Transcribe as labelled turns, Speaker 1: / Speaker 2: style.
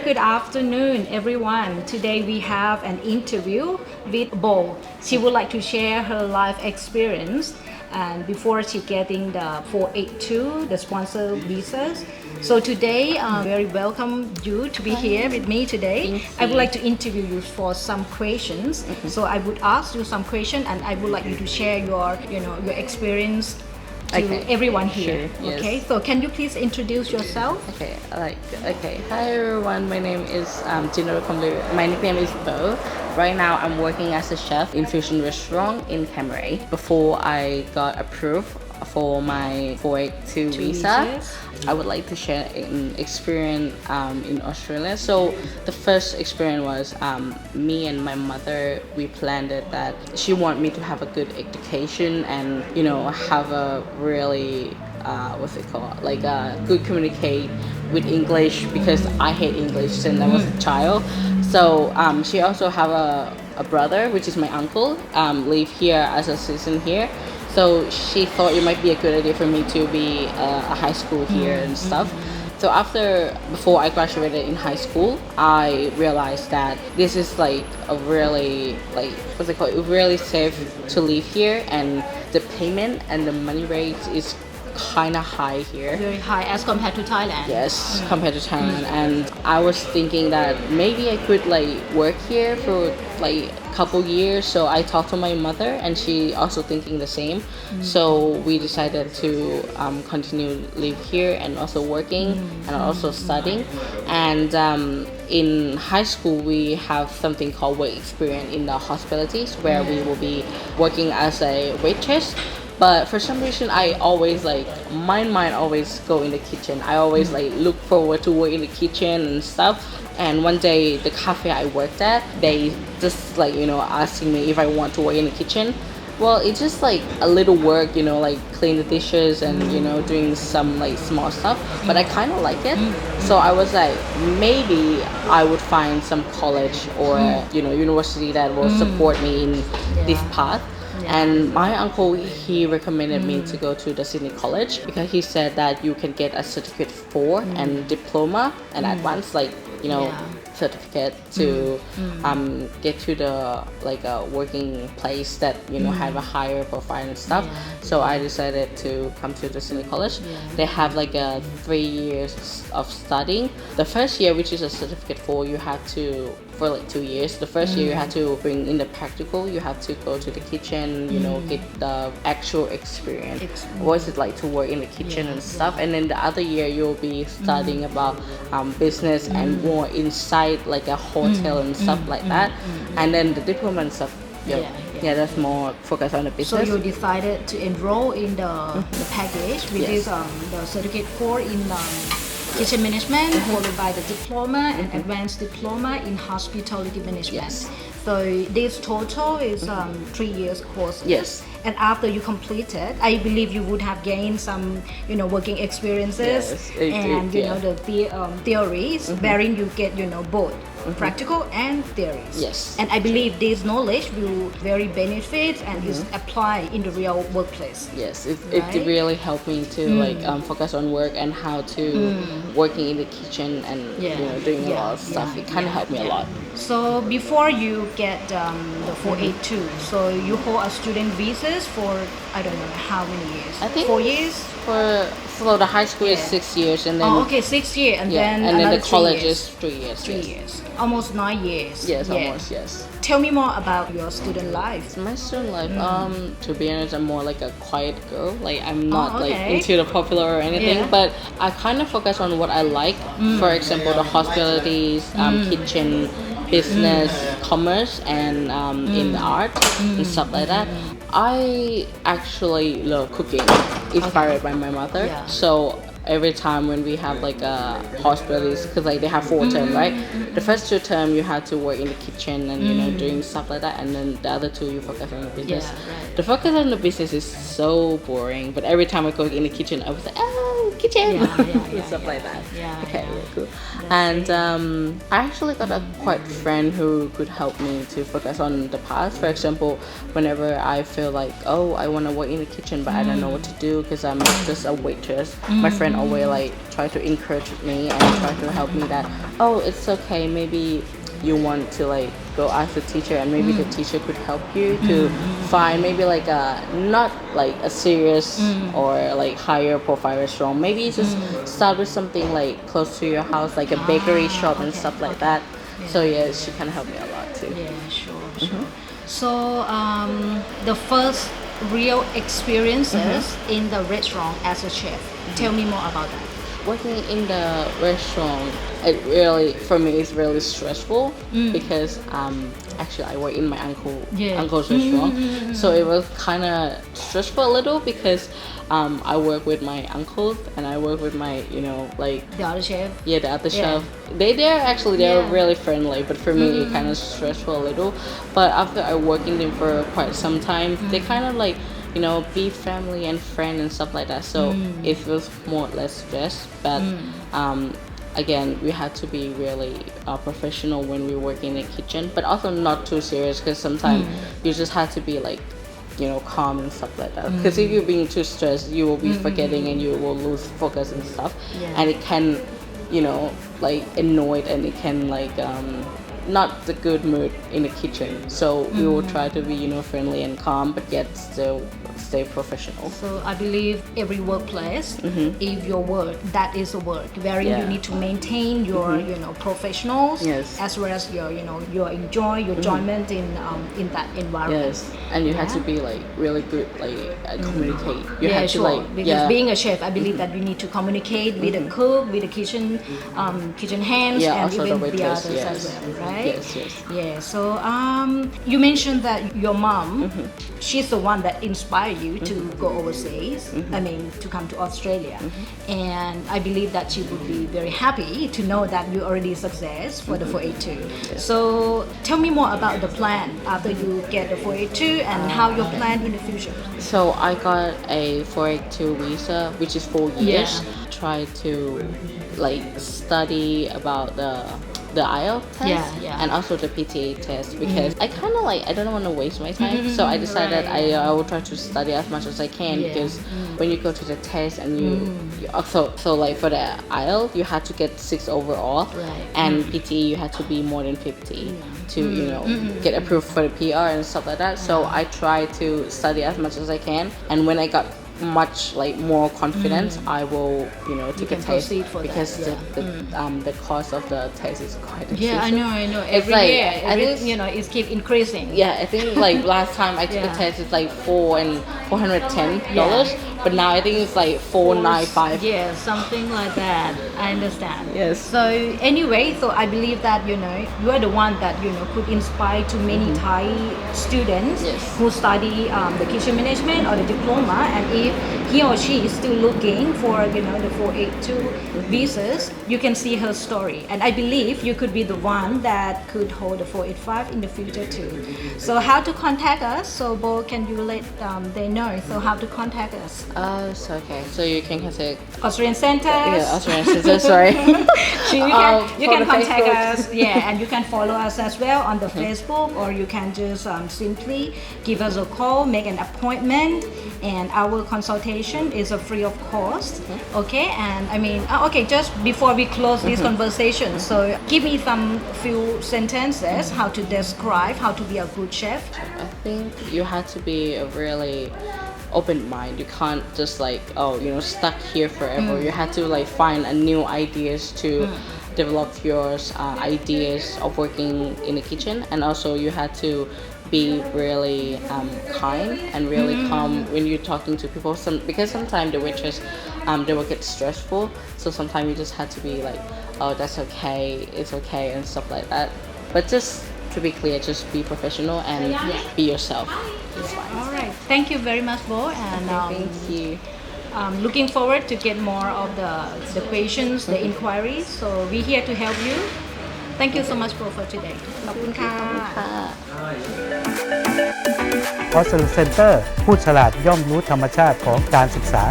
Speaker 1: good afternoon, everyone. Today we have an interview with Bo. She would like to share her life experience and before she getting the 482, the sponsor visas. So today, very welcome you to be here with me today. I would like to interview you for some questions. So I would ask you some questions, and I would like you to share your experience to everyone here.
Speaker 2: Sure, yes.
Speaker 1: Okay. So can you please introduce yourself?
Speaker 2: Okay. Hi everyone. My name is My nickname is Bo. Right now, I'm working as a chef in fusion restaurant in Cameroon. Before I got approved for my 482 visa, I would like to share an experience in Australia. So the first experience was me and my mother. We planned it that she wanted me to have a good education and have a really good communicate with English because I hate English since I was a child. So she also have a brother, which is my uncle, live here as a citizen here. So she thought it might be a good idea for me to be a high school here and stuff. So before I graduated in high school, I realized that this is like a really really safe to live here, and the payment and the money rate is kind of high here.
Speaker 1: Very high as compared to Thailand.
Speaker 2: Yes, compared to Thailand. And I was thinking that maybe I could work here for a couple years. So I talked to my mother, and she also thinking the same. So we decided to continue live here and also working and also studying. And in high school, we have something called work experience in the hospitalities where we will be working as a waitress. But for some reason, I always my mind always go in the kitchen. I always look forward to work in the kitchen and stuff. And one day, the cafe I worked at, they just asking me if I want to work in the kitchen. Well, it's just a little work, clean the dishes and doing some small stuff. But I kind of like it, so I was maybe I would find some college or university that will support me in this path. And my uncle, he recommended me to go to the Sydney College because he said that you can get a certificate 4 and diploma and advanced certificate to get to the working place that have a higher profile and stuff. So I decided to come to the Sydney College. They have a 3 years of studying. The first year, which is a certificate 4, you have to for 2 years. The first year you have to bring in the practical. You have to go to the kitchen, get the actual experience. What is it like to work in the kitchen and stuff? And then the other year you'll be studying about business and more inside a hotel and stuff like that. And then the diploma and stuff. That's more focused on the business.
Speaker 1: So you decided to enroll in the package, which is the certificate 4 in kitchen management, followed by the diploma and advanced diploma in hospitality management. So this total is 3 years course.
Speaker 2: Yes.
Speaker 1: And after you complete it, I believe you would have gained some, working experiences and the theories, wherein you get, both practical and theories.
Speaker 2: Yes.
Speaker 1: And I believe this knowledge will very benefit and is applied in the real workplace.
Speaker 2: Yes, it really helped me to focus on work and how to working in the kitchen and doing a lot of stuff. It kind of helped me a lot.
Speaker 1: So before you get the 482, so you hold a student visas for I don't know how many years.
Speaker 2: I think
Speaker 1: 4 years.
Speaker 2: For the high school is 6 years, and then
Speaker 1: 6 years, and then
Speaker 2: the college
Speaker 1: 3 years.
Speaker 2: is 3 years.
Speaker 1: 3 years, almost 9 years.
Speaker 2: Yes, almost yes.
Speaker 1: Tell me more about your student life.
Speaker 2: My student life, to be honest, I'm more like a quiet girl. I'm not into the popular or anything, but I kind of focus on what I like. For example, the hospitalities, kitchen, business, commerce, and in the art and stuff like that. I actually love cooking, inspired by my mother. So every time when we have a hospitalities, because they have 4 terms, right? The first 2 terms you have to work in the kitchen and doing stuff like that, and then the other 2 you focus on the business. The focus on the business is so boring, but every time I go in the kitchen I was kitchen
Speaker 1: Yeah,
Speaker 2: stuff like that.
Speaker 1: Yeah,
Speaker 2: Okay,
Speaker 1: yeah.
Speaker 2: really cool. And I actually got a quite friend who could help me to focus on the past. For example, whenever I feel like, oh, I want to work in the kitchen, but I don't know what to do because I'm just a waitress. My friend always like try to encourage me and try to help me that, oh, it's okay. Maybe you want to like go ask the teacher, and maybe the teacher could help you to find maybe like a not like a serious or like higher profile restaurant. Maybe just start with something like close to your house, like a bakery shop and stuff like that. So yeah, she can help me a lot too.
Speaker 1: Yeah, sure. So the first real experiences in the restaurant as a chef. Tell me more about that.
Speaker 2: Working in the restaurant, it really for me is really stressful because actually I work in my uncle's restaurant, so it was kind of stressful a little because I work with my uncles and I work with my like
Speaker 1: The other chef.
Speaker 2: the other chef. They're really friendly, but for me it kind of stressful a little. But after I worked in them for quite some time, they kind of like be family and friend and stuff like that. So it was more or less stress. But again, we had to be really professional when we work in the kitchen, but also not too serious because sometimes you just have to be like calm and stuff like that. Because if you're being too stressed, you will be forgetting and you will lose focus and stuff. And it can like annoy and it can like not the good mood in the kitchen. So we will try to be friendly and calm, but yet still stay professional.
Speaker 1: So I believe every workplace, if your work, that is a work wherein you need to maintain your professionals as well as your enjoyment in that environment.
Speaker 2: Yes, and you have to be like really good like communicate. You have to like
Speaker 1: because being a chef, I believe that you need to communicate with the cook, with the kitchen hands, and
Speaker 2: also
Speaker 1: even
Speaker 2: the
Speaker 1: the
Speaker 2: waitress,
Speaker 1: others as well, right?
Speaker 2: Yes.
Speaker 1: Yeah. So you mentioned that your mom, she's the one that inspired you to go overseas. I mean, to come to Australia, and I believe that she would be very happy to know that you already success for the 482. So tell me more about the plan after you get the 482 and how your plan in the future.
Speaker 2: So I got a 482 visa, which is 4 years. Try to like study about the IELTS test and also the PTA test because I kind of like I don't want to waste my time, so I decided I will try to study as much as I can because when you go to the test and you also so like for the IELTS you have to get 6 overall and PTA you have to be more than 50 to get approved for the PR and stuff like that. So I try to study as much as I can, and when I got much like more confidence, I will take a test because the cost of the test is quite expensive.
Speaker 1: Yeah, I know. Every
Speaker 2: like,
Speaker 1: year,
Speaker 2: I think
Speaker 1: it keep increasing.
Speaker 2: Yeah, I think like last time I took a test it's like $410, but now I think it's like $495.
Speaker 1: Yeah, something like that. I understand.
Speaker 2: Yes.
Speaker 1: So anyway, so I believe that you are the one that could inspire to many Thai students who study the kitchen management or the diploma, and if he or she is still looking for the 482 visas, you can see her story, and I believe you could be the one that could hold the 485 in the future too. So how to contact us? So Bo, can you let they know? So how to contact us?
Speaker 2: So okay. So you can contact
Speaker 1: Australian Centers.
Speaker 2: Yeah, Australian Centers. Sorry.
Speaker 1: You can contact
Speaker 2: Facebook.
Speaker 1: us. Yeah, and you can follow us as well on the Facebook, or you can just simply give us a call, make an appointment, and our consultation is a free of cost. Okay, and I mean, okay, just before we close this conversation, so give me some few sentences how to describe how to be a good chef.
Speaker 2: I think you have to be a really open mind. You can't just like stuck here forever. You have to like find a new ideas to develop your ideas of working in the kitchen, and also you have to be really kind and really calm when you're talking to people. Because sometimes the waitress they will get stressful, so sometimes you just have to be like, oh, that's okay, it's okay, and stuff like that. But just to be clear, just be professional and be yourself. It's fine.
Speaker 1: All right, thank you very much, Bo, and
Speaker 2: Thank you.
Speaker 1: looking forward to get more of the questions, the inquiries. So we're here to help you. Thank you so much, Bo, for today. ขอบคุณค่ะ
Speaker 3: Australian Center ผู้ฉลาดย่อมรู้ธรรมชาติของการศึกษา